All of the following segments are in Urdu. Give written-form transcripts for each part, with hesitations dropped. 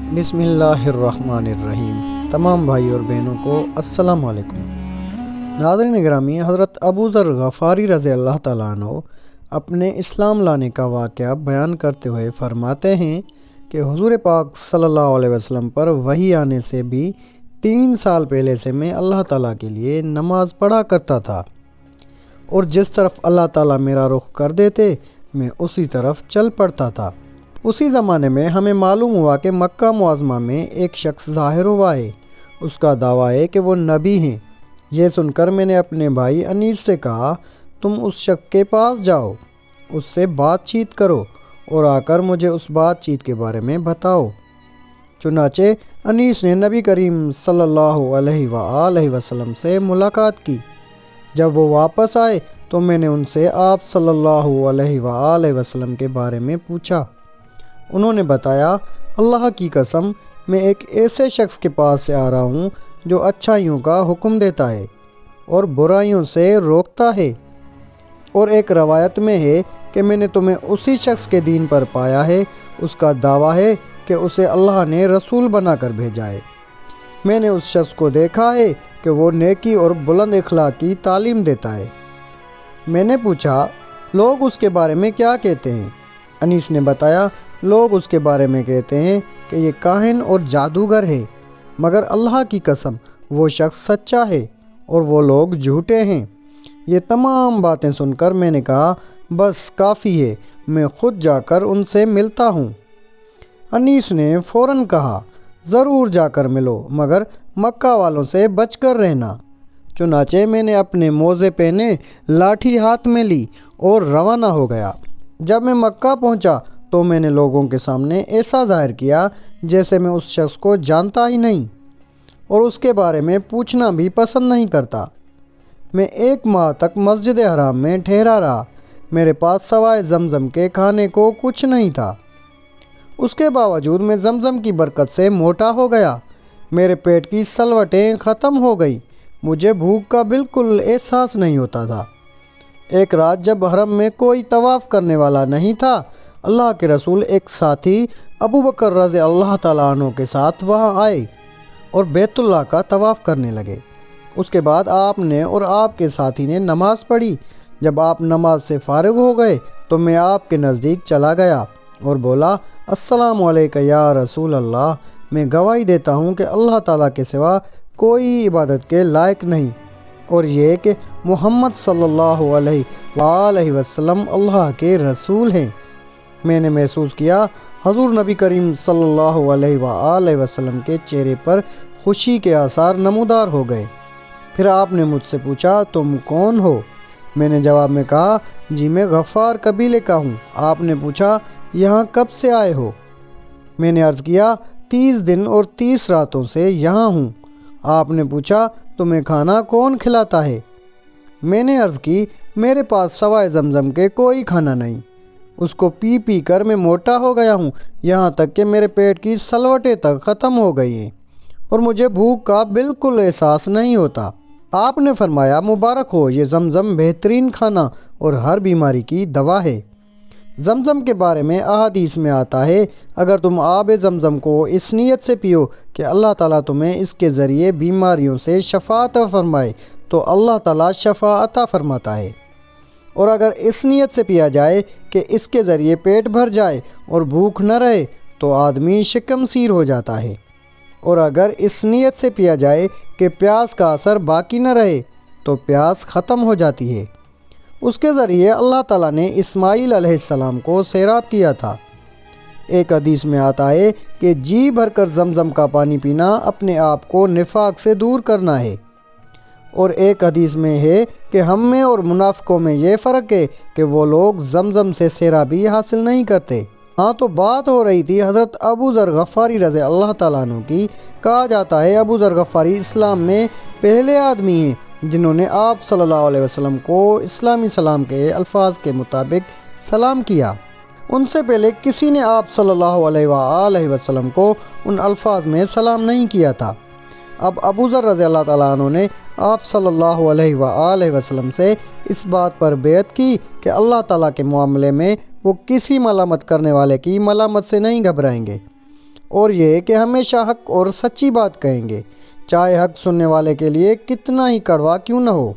بسم اللہ الرحمن الرحیم۔ تمام بھائی اور بہنوں کو السلام علیکم۔ ناظرین گرامی، حضرت ابو ذر غفاری رضی اللہ تعالیٰ عنہ اپنے اسلام لانے کا واقعہ بیان کرتے ہوئے فرماتے ہیں کہ حضور پاک صلی اللہ علیہ وسلم پر وحی آنے سے بھی 3 سال پہلے سے میں اللہ تعالیٰ کے لیے نماز پڑھا کرتا تھا، اور جس طرف اللہ تعالیٰ میرا رخ کر دیتے میں اسی طرف چل پڑتا تھا۔ اسی زمانے میں ہمیں معلوم ہوا کہ مکہ معظمہ میں ایک شخص ظاہر ہوا ہے، اس کا دعویٰ ہے کہ وہ نبی ہیں۔ یہ سن کر میں نے اپنے بھائی انیس سے کہا، تم اس شخص کے پاس جاؤ، اس سے بات چیت کرو اور آ کر مجھے اس بات چیت کے بارے میں بتاؤ۔ چنانچہ انیس نے نبی کریم صلی اللہ علیہ وآلہ وسلم سے ملاقات کی۔ جب وہ واپس آئے تو میں نے ان سے آپ صلی اللہ علیہ وآلہ وسلم کے بارے میں پوچھا۔ انہوں نے بتایا، اللہ کی قسم میں ایک ایسے شخص کے پاس سے آ رہا ہوں جو اچھائیوں کا حکم دیتا ہے اور برائیوں سے روکتا ہے، اور ایک روایت میں ہے کہ میں نے تمہیں اسی شخص کے دین پر پایا ہے۔ اس کا دعویٰ ہے کہ اسے اللہ نے رسول بنا کر بھیجا ہے۔ میں نے اس شخص کو دیکھا ہے کہ وہ نیکی اور بلند اخلاق کی تعلیم دیتا ہے۔ میں نے پوچھا، لوگ اس کے بارے میں کیا کہتے ہیں؟ انیس نے بتایا، لوگ اس کے بارے میں کہتے ہیں کہ یہ کاہن اور جادوگر ہے، مگر اللہ کی قسم وہ شخص سچا ہے اور وہ لوگ جھوٹے ہیں۔ یہ تمام باتیں سن کر میں نے کہا، بس کافی ہے، میں خود جا کر ان سے ملتا ہوں۔ انیس نے فوراً کہا، ضرور جا کر ملو، مگر مکہ والوں سے بچ کر رہنا۔ چنانچہ میں نے اپنے موزے پہنے، لاٹھی ہاتھ میں لی اور روانہ ہو گیا۔ جب میں مکہ پہنچا تو میں نے لوگوں کے سامنے ایسا ظاہر کیا جیسے میں اس شخص کو جانتا ہی نہیں اور اس کے بارے میں پوچھنا بھی پسند نہیں کرتا۔ میں 1 ماہ تک مسجد حرام میں ٹھہرا رہا۔ میرے پاس سوائے زمزم کے کھانے کو کچھ نہیں تھا۔ اس کے باوجود میں زمزم کی برکت سے موٹا ہو گیا۔ میرے پیٹ کی سلوٹیں ختم ہو گئیں۔ مجھے بھوک کا بالکل احساس نہیں ہوتا تھا۔ ایک رات جب حرم میں کوئی طواف کرنے والا نہیں تھا، اللہ کے رسول ایک ساتھی ابو بکر رضی اللہ تعالیٰ عنہ کے ساتھ وہاں آئے اور بیت اللہ کا طواف کرنے لگے۔ اس کے بعد آپ نے اور آپ کے ساتھی نے نماز پڑھی۔ جب آپ نماز سے فارغ ہو گئے تو میں آپ کے نزدیک چلا گیا اور بولا، السلام علیکم یا رسول اللہ، میں گواہی دیتا ہوں کہ اللہ تعالیٰ کے سوا کوئی عبادت کے لائق نہیں، اور یہ کہ محمد صلی اللہ علیہ وآلہ وسلم اللہ کے رسول ہیں۔ میں نے محسوس کیا حضور نبی کریم صلی اللہ علیہ وآلہ وسلم کے چہرے پر خوشی کے آثار نمودار ہو گئے۔ پھر آپ نے مجھ سے پوچھا، تم کون ہو؟ میں نے جواب میں کہا، جی میں غفار قبیلے کا ہوں۔ آپ نے پوچھا، یہاں کب سے آئے ہو؟ میں نے عرض کیا، 30 دن اور 30 راتوں سے یہاں ہوں۔ آپ نے پوچھا، تمہیں کھانا کون کھلاتا ہے؟ میں نے عرض کی، میرے پاس سوائے زمزم کے کوئی کھانا نہیں۔ اس کو پی پی کر میں موٹا ہو گیا ہوں، یہاں تک کہ میرے پیٹ کی سلوٹیں تک ختم ہو گئی ہیں اور مجھے بھوک کا بالکل احساس نہیں ہوتا۔ آپ نے فرمایا، مبارک ہو، یہ زمزم بہترین کھانا اور ہر بیماری کی دوا ہے۔ زمزم کے بارے میں احادیث میں آتا ہے، اگر تم آب زمزم کو اس نیت سے پیو کہ اللہ تعالیٰ تمہیں اس کے ذریعے بیماریوں سے شفا عطا فرمائے تو اللہ تعالیٰ شفا عطا فرماتا ہے، اور اگر اس نیت سے پیا جائے کہ اس کے ذریعے پیٹ بھر جائے اور بھوک نہ رہے تو آدمی شکم سیر ہو جاتا ہے، اور اگر اس نیت سے پیا جائے کہ پیاس کا اثر باقی نہ رہے تو پیاس ختم ہو جاتی ہے۔ اس کے ذریعے اللہ تعالیٰ نے اسماعیل علیہ السلام کو سیراب کیا تھا۔ ایک حدیث میں آتا ہے کہ جی بھر کر زمزم کا پانی پینا اپنے آپ کو نفاق سے دور کرنا ہے، اور ایک حدیث میں ہے کہ ہم میں اور منافقوں میں یہ فرق ہے کہ وہ لوگ زمزم سے سیرابی حاصل نہیں کرتے۔ ہاں، تو بات ہو رہی تھی حضرت ابو ذر غفاری رضی اللہ تعالیٰ عنہ کی۔ کہا جاتا ہے ابو ذر غفاری اسلام میں پہلے آدمی ہیں جنہوں نے آپ صلی اللہ علیہ وسلم کو اسلامی سلام کے الفاظ کے مطابق سلام کیا۔ ان سے پہلے کسی نے آپ صلی اللہ علیہ وآلہ وسلم کو ان الفاظ میں سلام نہیں کیا تھا۔ اب ابو ذر رضی اللہ تعالیٰ عنہ نے آپ صلی اللہ علیہ وآلہ وسلم سے اس بات پر بیعت کی کہ اللہ تعالیٰ کے معاملے میں وہ کسی ملامت کرنے والے کی ملامت سے نہیں گھبرائیں گے۔ اور یہ کہ ہمیشہ حق اور سچی بات کہیں گے، چاہے حق سننے والے کے لیے کتنا ہی کڑوا کیوں نہ ہو۔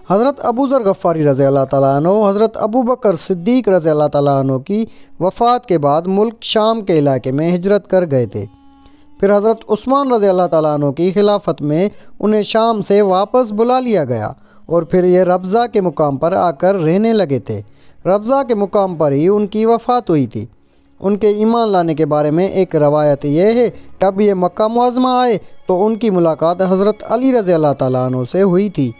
حضرت ابو ذر غفاری رضی اللہ تعالیٰ عنہ حضرت ابو بکر صدیق رضی اللہ تعالیٰ عنہ کی وفات کے بعد ملک شام کے علاقے میں ہجرت کر گئے تھے۔ پھر حضرت عثمان رضی اللہ تعالیٰ عنہ کی خلافت میں انہیں شام سے واپس بلا لیا گیا اور پھر یہ ربضہ کے مقام پر آ کر رہنے لگے تھے۔ ربضہ کے مقام پر ہی ان کی وفات ہوئی تھی۔ ان کے ایمان لانے کے بارے میں ایک روایت یہ ہے کہ اب یہ مکہ معظمہ آئے تو ان کی ملاقات حضرت علی رضی اللہ تعالیٰ عنہ سے ہوئی تھی،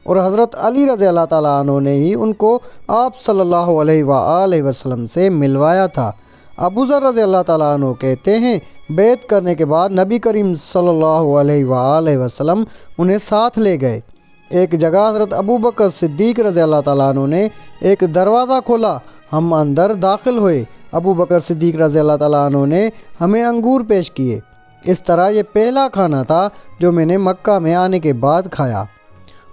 اور حضرت علی رضی اللہ تعالیٰ عنہ نے ہی ان کو آپ صلی اللہ علیہ وآلہ وسلم سے ملوایا تھا۔ ابو ذر رضی اللہ تعالیٰ عنہ کہتے ہیں بیعت کرنے کے بعد نبی کریم صلی اللہ علیہ وآلہ وسلم انہیں ساتھ لے گئے۔ ایک جگہ حضرت ابو بکر صدیق رضی اللہ تعالیٰ عنہ نے ایک دروازہ کھولا، ہم اندر داخل ہوئے۔ ابو بکر صدیق رضی اللہ تعالیٰ عنہ نے ہمیں انگور پیش کیے۔ اس طرح یہ پہلا کھانا تھا جو میں نے مکہ میں آنے کے بعد کھایا۔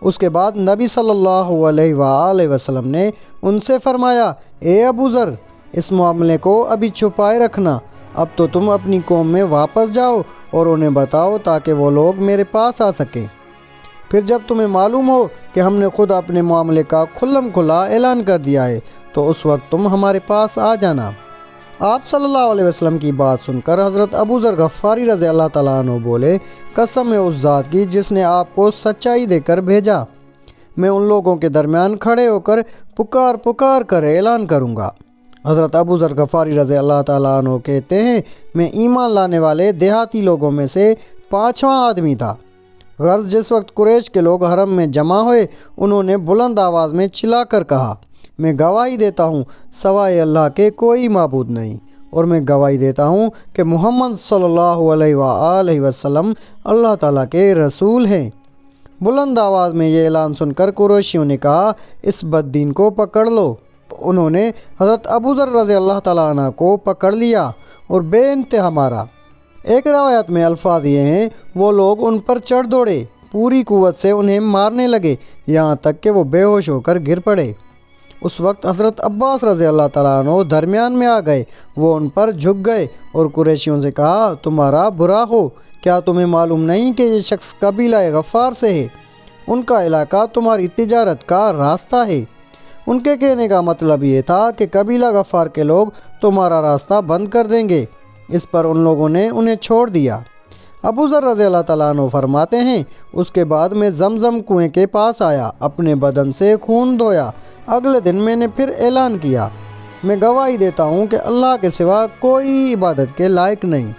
اس کے بعد نبی صلی اللہ علیہ وآلہ وسلم نے ان سے فرمایا، اے ابو ذر، اس معاملے کو ابھی چھپائے رکھنا، اب تو تم اپنی قوم میں واپس جاؤ اور انہیں بتاؤ تاکہ وہ لوگ میرے پاس آ سکیں۔ پھر جب تمہیں معلوم ہو کہ ہم نے خود اپنے معاملے کا کھلم کھلا اعلان کر دیا ہے تو اس وقت تم ہمارے پاس آ جانا۔ آپ صلی اللہ علیہ وسلم کی بات سن کر حضرت ابو ذر غفاری رضی اللہ تعالیٰ عنہ بولے، قسم ہے اس ذات کی جس نے آپ کو سچائی دے کر بھیجا، میں ان لوگوں کے درمیان کھڑے ہو کر پکار کر اعلان کروں گا۔ حضرت ابو ذر غفاری رضی اللہ تعالیٰ عنہ کہتے ہیں میں ایمان لانے والے دیہاتی لوگوں میں سے 5واں آدمی تھا۔ غرض جس وقت قریش کے لوگ حرم میں جمع ہوئے انہوں نے بلند آواز میں چلا کر کہا، میں گواہی دیتا ہوں سوائے اللہ کے کوئی معبود نہیں، اور میں گواہی دیتا ہوں کہ محمد صلی اللہ علیہ وآلہ وسلم اللہ تعالیٰ کے رسول ہیں۔ بلند آواز میں یہ اعلان سن کر قریشیوں نے کہا، اس بد دین کو پکڑ لو۔ انہوں نے حضرت ابو ذر رضی اللہ تعالیٰ عنہ کو پکڑ لیا اور بے انتہا مارا۔ ایک روایت میں الفاظ یہ ہیں، وہ لوگ ان پر چڑھ دوڑے، پوری قوت سے انہیں مارنے لگے یہاں تک کہ وہ بے ہوش ہو کر گر پڑے۔ اس وقت حضرت عباس رضی اللہ تعالیٰ عنہ درمیان میں آ گئے، وہ ان پر جھک گئے اور قریشیوں سے کہا، تمہارا برا ہو، کیا تمہیں معلوم نہیں کہ یہ شخص قبیلہ غفار سے ہے؟ ان کا علاقہ تمہاری تجارت کا راستہ ہے۔ ان کے کہنے کا مطلب یہ تھا کہ قبیلہ غفار کے لوگ تمہارا راستہ بند کر دیں گے۔ اس پر ان لوگوں نے انہیں چھوڑ دیا۔ ابو ذر رضی اللہ تعالیٰ عنہ فرماتے ہیں، اس کے بعد میں زمزم کنویں کے پاس آیا، اپنے بدن سے خون دھویا۔ اگلے دن میں نے پھر اعلان کیا، میں گواہی دیتا ہوں کہ اللہ کے سوا کوئی عبادت کے لائق نہیں،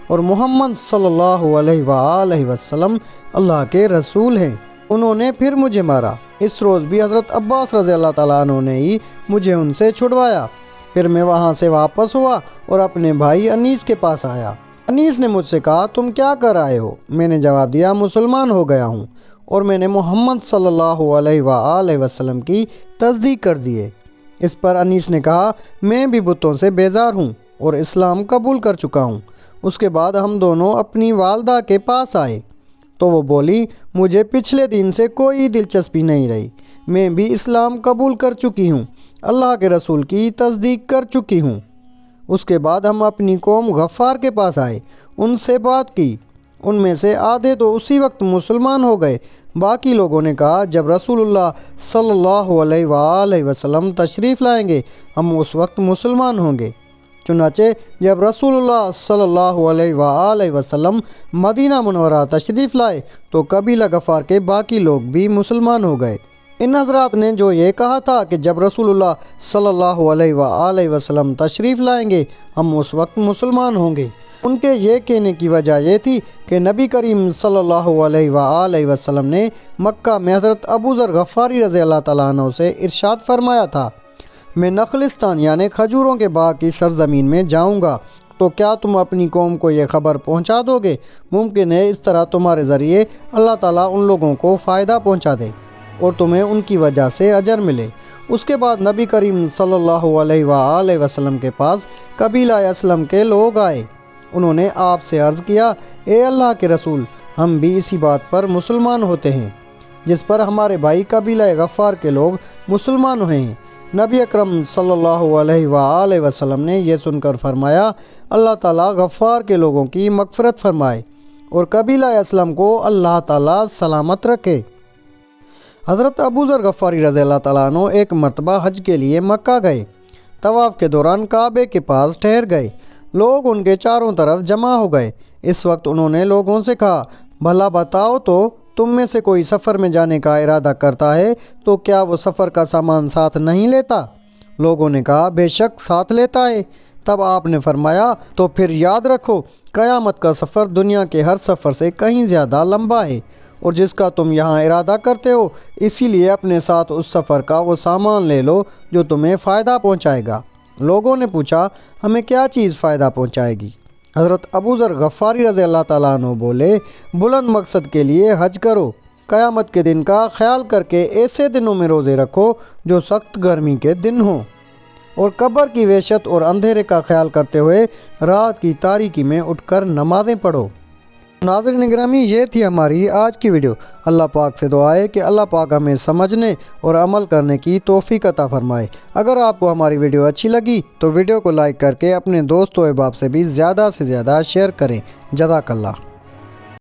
اور محمد صلی اللہ علیہ وآلہ وسلم اللہ کے رسول ہیں۔ انہوں نے پھر مجھے مارا۔ اس روز بھی حضرت عباس رضی اللہ تعالیٰ عنہ نے ہی مجھے ان سے چھڑوایا۔ پھر میں وہاں سے واپس ہوا اور اپنے بھائی انیس کے پاس آیا۔ انیس نے مجھ سے کہا، تم کیا کر آئے ہو؟ میں نے جواب دیا، مسلمان ہو گیا ہوں اور میں نے محمد صلی اللہ علیہ وآلہ وسلم کی تصدیق کر دی ہے۔ اس پر انیس نے کہا، میں بھی بتوں سے بیزار ہوں اور اسلام قبول کر چکا ہوں۔ اس کے بعد ہم دونوں اپنی والدہ کے پاس آئے تو وہ بولی، مجھے پچھلے دن سے کوئی دلچسپی نہیں رہی، میں بھی اسلام قبول کر چکی ہوں، اللہ کے رسول کی تصدیق کر چکی ہوں۔ اس کے بعد ہم اپنی قوم غفار کے پاس آئے، ان سے بات کی، ان میں سے آدھے تو اسی وقت مسلمان ہو گئے۔ باقی لوگوں نے کہا، جب رسول اللہ صلی اللہ علیہ وآلہ وسلم تشریف لائیں گے ہم اس وقت مسلمان ہوں گے۔ چنانچہ جب رسول اللہ صلی اللہ علیہ وآلہ وسلم مدینہ منورہ تشریف لائے تو قبیلہ غفار کے باقی لوگ بھی مسلمان ہو گئے۔ ان حضرات نے جو یہ کہا تھا کہ جب رسول اللہ صلی اللہ علیہ وآلہ وسلم تشریف لائیں گے ہم اس وقت مسلمان ہوں گے، ان کے یہ کہنے کی وجہ یہ تھی کہ نبی کریم صلی اللہ علیہ وآلہ وسلم نے مکہ میں حضرت ابو ذر غفاری رضی اللہ تعالیٰ عنہ سے ارشاد فرمایا تھا، میں نخلستان یعنی کھجوروں کے باغ کی سرزمین میں جاؤں گا، تو کیا تم اپنی قوم کو یہ خبر پہنچا دو گے؟ ممکن ہے اس طرح تمہارے ذریعے اللہ تعالیٰ ان لوگوں کو فائدہ پہنچا دے اور تمہیں ان کی وجہ سے اجر ملے۔ اس کے بعد نبی کریم صلی اللہ علیہ وآلہ وسلم کے پاس قبیلہ اسلم کے لوگ آئے۔ انہوں نے آپ سے عرض کیا، اے اللہ کے رسول، ہم بھی اسی بات پر مسلمان ہوتے ہیں جس پر ہمارے بھائی قبیلہ غفار کے لوگ مسلمان ہوئے ہیں۔ نبی اکرم صلی اللہ علیہ وآلہ وسلم نے یہ سن کر فرمایا، اللہ تعالیٰ غفار کے لوگوں کی مغفرت فرمائے اور قبیلہ اسلم کو اللہ تعالیٰ سلامت رکھے۔ حضرت ابو ذر غفاری رضی اللہ تعالیٰ عنہ ایک مرتبہ حج کے لیے مکہ گئے۔ طواف کے دوران کعبے کے پاس ٹھہر گئے۔ لوگ ان کے چاروں طرف جمع ہو گئے۔ اس وقت انہوں نے لوگوں سے کہا، بھلا بتاؤ تو تم میں سے کوئی سفر میں جانے کا ارادہ کرتا ہے تو کیا وہ سفر کا سامان ساتھ نہیں لیتا؟ لوگوں نے کہا، بے شک ساتھ لیتا ہے۔ تب آپ نے فرمایا، تو پھر یاد رکھو، قیامت کا سفر دنیا کے ہر سفر سے کہیں زیادہ لمبا ہے، اور جس کا تم یہاں ارادہ کرتے ہو، اسی لیے اپنے ساتھ اس سفر کا وہ سامان لے لو جو تمہیں فائدہ پہنچائے گا۔ لوگوں نے پوچھا، ہمیں کیا چیز فائدہ پہنچائے گی؟ حضرت ابو ذر غفاری رضی اللہ تعالیٰ عنہ بولے، بلند مقصد کے لیے حج کرو، قیامت کے دن کا خیال کر کے ایسے دنوں میں روزے رکھو جو سخت گرمی کے دن ہوں، اور قبر کی وحشت اور اندھیرے کا خیال کرتے ہوئے رات کی تاریکی میں اٹھ کر نمازیں پڑھو۔ ناظرین گرامی، یہ تھی ہماری آج کی ویڈیو۔ اللہ پاک سے دعا ہے کہ اللہ پاک ہمیں سمجھنے اور عمل کرنے کی توفیق عطا فرمائے۔ اگر آپ کو ہماری ویڈیو اچھی لگی تو ویڈیو کو لائک کر کے اپنے دوست و احباب سے بھی زیادہ سے زیادہ شیئر کریں۔ جزاک اللہ۔